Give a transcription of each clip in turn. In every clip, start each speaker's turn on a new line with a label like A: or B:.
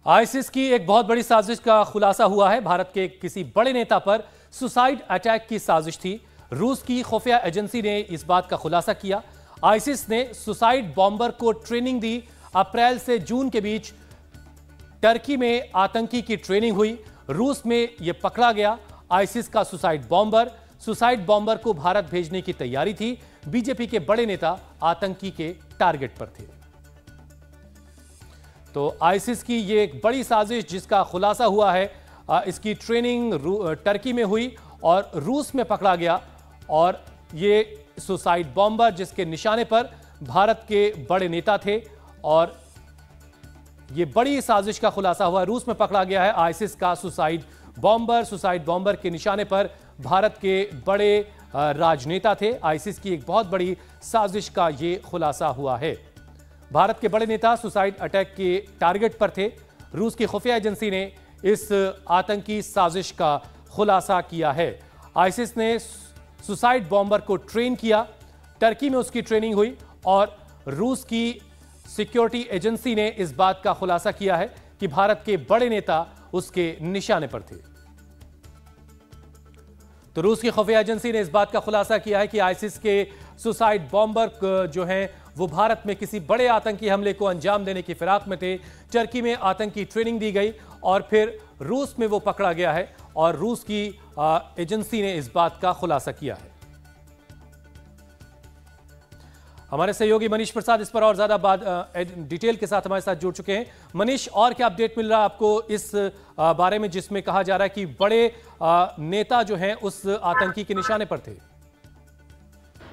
A: ISIS की एक बहुत बड़ी साजिश का खुलासा हुआ है। भारत के किसी बड़े नेता पर सुसाइड अटैक की साजिश थी। रूस की खुफिया एजेंसी ने इस बात का खुलासा किया। आईसिस ने सुसाइड बॉम्बर को ट्रेनिंग दी। अप्रैल से जून के बीच टर्की में आतंकी की ट्रेनिंग हुई। रूस में यह पकड़ा गया। आईसिस का सुसाइड बॉम्बर को भारत भेजने की तैयारी थी। बीजेपी के बड़े नेता आतंकी के टारगेट पर थे। तो आईसिस की यह एक बड़ी साजिश जिसका खुलासा हुआ है, इसकी ट्रेनिंग टर्की में हुई और रूस में पकड़ा गया। और यह सुसाइड बॉम्बर जिसके निशाने पर भारत के बड़े नेता थे और यह बड़ी साजिश का खुलासा हुआ। रूस में पकड़ा गया है आईसिस का सुसाइड बॉम्बर के निशाने पर भारत के बड़े राजनेता थे। आईसिस की एक बहुत बड़ी साजिश का यह खुलासा हुआ है। भारत के बड़े नेता सुसाइड अटैक के टारगेट पर थे। रूस की खुफिया एजेंसी ने इस आतंकी साजिश का खुलासा किया है। आईसिस ने सुसाइड बॉम्बर को ट्रेन किया। टर्की में उसकी ट्रेनिंग हुई और रूस की सिक्योरिटी एजेंसी ने इस बात का खुलासा किया है कि भारत के बड़े नेता उसके निशाने पर थे। तो रूस की खुफिया एजेंसी ने इस बात का खुलासा किया है कि आईसिस के सुसाइड बॉम्बर जो हैं वो भारत में किसी बड़े आतंकी हमले को अंजाम देने की फिराक में थे। टर्की में आतंकी ट्रेनिंग दी गई और फिर रूस में वो पकड़ा गया है और रूस की एजेंसी ने इस बात का खुलासा किया है। हमारे सहयोगी मनीष प्रसाद इस पर और ज्यादा डिटेल के साथ हमारे साथ जुड़ चुके हैं। मनीष, और क्या अपडेट मिल रहा है आपको इस बारे में जिसमें कहा जा रहा है कि बड़े नेता जो हैं उस आतंकी के निशाने पर थे?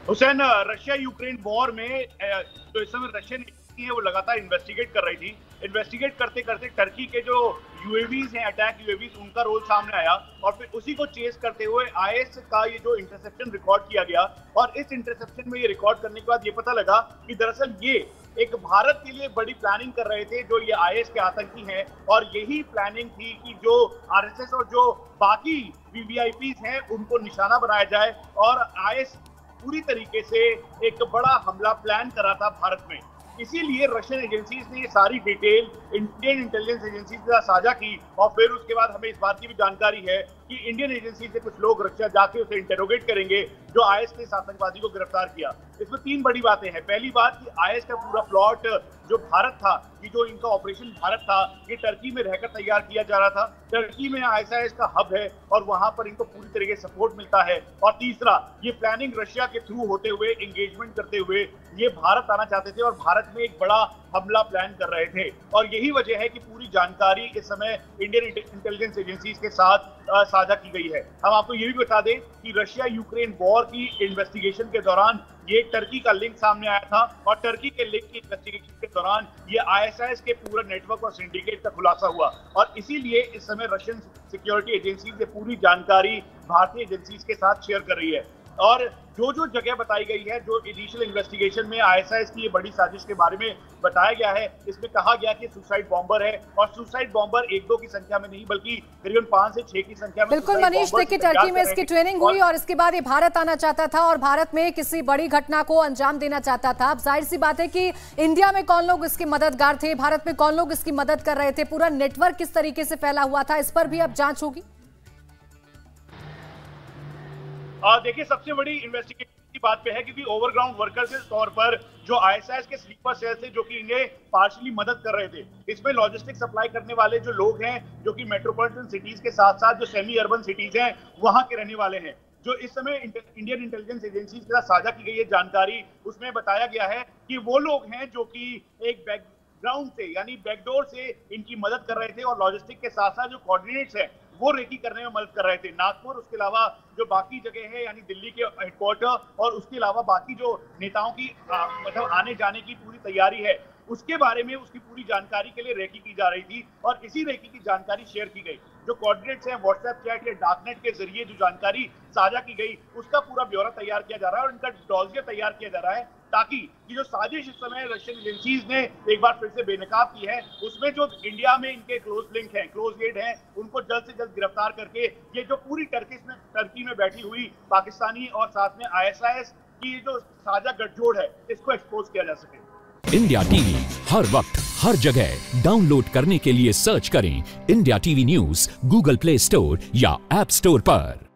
B: हुसैन, रशिया यूक्रेन वॉर में जो इस समय रशियन है वो लगातार इन्वेस्टिगेट कर रही थी। इन्वेस्टिगेट करते करते टर्की के जो यूएवीज हैं, अटैक यूएवीज, उनका रोल सामने आया और फिर उसी को चेस करते हुए आईएस का ये जो इंटरसेप्शन रिकॉर्ड किया गया और इस इंटरसेप्शन में ये रिकॉर्ड करने के बाद ये पता लगा कि दरअसल ये एक भारत के लिए बड़ी प्लानिंग कर रहे थे जो ये आईएस के आतंकी हैं। और यही प्लानिंग थी कि जो आरएसएस और जो बाकी वीवीआईपीज हैं उनको निशाना बनाया जाए और आईएस पूरी तरीके से एक बड़ा हमला प्लान करा था भारत में। इसीलिए रशियन एजेंसीज ने ये सारी डिटेल इंडियन इंटेलिजेंस एजेंसी के साथ साझा की और फिर उसके बाद हमें इस बात की भी जानकारी है कि इंडियन एजेंसी से कुछ लोग रशिया जाके उसे इंटेरोगेट करेंगे जो आईएस के आतंकवादी को गिरफ्तार किया। इसमें तीन बड़ी बातें हैं। पहली बात कि आईएस का पूरा प्लॉट जो भारत था, कि जो इनका ऑपरेशन भारत था, ये टर्की में रहकर तैयार किया जा रहा था। टर्की में आईएसआईएस का हब है और वहां पर इनको पूरी तरीके से सपोर्ट मिलता है। और तीसरा, ये प्लानिंग रशिया के थ्रू होते हुए, एंगेजमेंट करते हुए ये भारत आना चाहते थे और भारत में एक बड़ा हमला प्लान कर रहे थे। और यही वजह है कि पूरी जानकारी इस समय इंडियन इंटेलिजेंस एजेंसीज के साथ साझा की गई है। हम आपको ये भी बता दें कि रशिया यूक्रेन वॉर की इन्वेस्टिगेशन के दौरान ये टर्की का लिंक सामने आया था और टर्की के लिंक की इन्वेस्टिगेशन के दौरान ये आईएसआईएस के पूरे नेटवर्क और सिंडिकेट का खुलासा हुआ। और इसीलिए इस समय रशियन सिक्योरिटी एजेंसी से पूरी जानकारी भारतीय एजेंसीज के साथ शेयर कर रही है। और जो जो जगह बताई गई है, जो इनिशियल इन्वेस्टिगेशन में आईएसआईएस की ये बड़ी साजिश के बारे में बताया गया है, इसमें कहा गया कि सुसाइड बॉम्बर है और सुसाइड बॉम्बर 1-2 की संख्या में नहीं बल्कि करीबन 5 से 6 की संख्या में।
C: बिल्कुल मनीष, देखिए टर्की में इसकी ट्रेनिंग हुई और इसके बाद ये भारत आना चाहता था और भारत में किसी बड़ी घटना को अंजाम देना चाहता था। अब जाहिर सी बात है कि इंडिया में कौन लोग इसके मददगार थे, भारत में कौन लोग इसकी मदद कर रहे थे, पूरा नेटवर्क किस तरीके से फैला हुआ था, इस पर भी अब जांच होगी।
B: देखिए, सबसे बड़ी इन्वेस्टिगेशन की बात पे है क्योंकि ओवरग्राउंड वर्कर्स के तौर पर जो आईएसआईएस के स्लीपर सेल थे जो कि इन्हें पार्शियली मदद कर रहे थे। इसमें लॉजिस्टिक सप्लाई करने वाले जो लोग हैं जो कि मेट्रोपॉलिटन सिटीज के साथ साथ जो सेमी अर्बन सिटीज हैं वहां के रहने वाले हैं। जो इस समय इंडियन इंटेलिजेंस एजेंसी के साथ साझा की गई है जानकारी, उसमें बताया गया है कि वो लोग हैं जो कि एक बैकग्राउंड से यानी बैकडोर से इनकी मदद कर रहे थे और लॉजिस्टिक के साथ साथ जो कोऑर्डिनेट्स हैं वो रेकी करने में मदद कर रहे थे। नागपुर, उसके अलावा जो बाकी जगह है यानी दिल्ली के हेडक्वार्टर और उसके अलावा बाकी जो नेताओं की मतलब आने जाने की पूरी तैयारी है उसके बारे में उसकी पूरी जानकारी के लिए रेकी की जा रही थी और इसी रेकी की जानकारी शेयर की गई। जो कोऑर्डिनेट्स हैं व्हाट्सएप चैट या डार्कनेट के जरिए जो जानकारी साझा की गई उसका पूरा ब्यौरा तैयार किया जा रहा है और इनका डॉसियर तैयार किया जा रहा है ताकि ये जो साजिश इस समय रशियन एजेंसीज ने एक बार फिर से बेनकाब की है उसमें जो इंडिया में इनके क्लोज लिंक हैं, क्लोज एड हैं, उनको जल्द से जल्द गिरफ्तार करके ये जो पूरी टर्की में बैठी हुई पाकिस्तानी और साथ में आईएसआईएस की जो साझा गठजोड़ है इसको एक्सपोज किया जा सके।
D: इंडिया टीवी हर वक्त हर जगह डाउनलोड करने के लिए सर्च करें India TV news Google play store या ऐप स्टोर पर।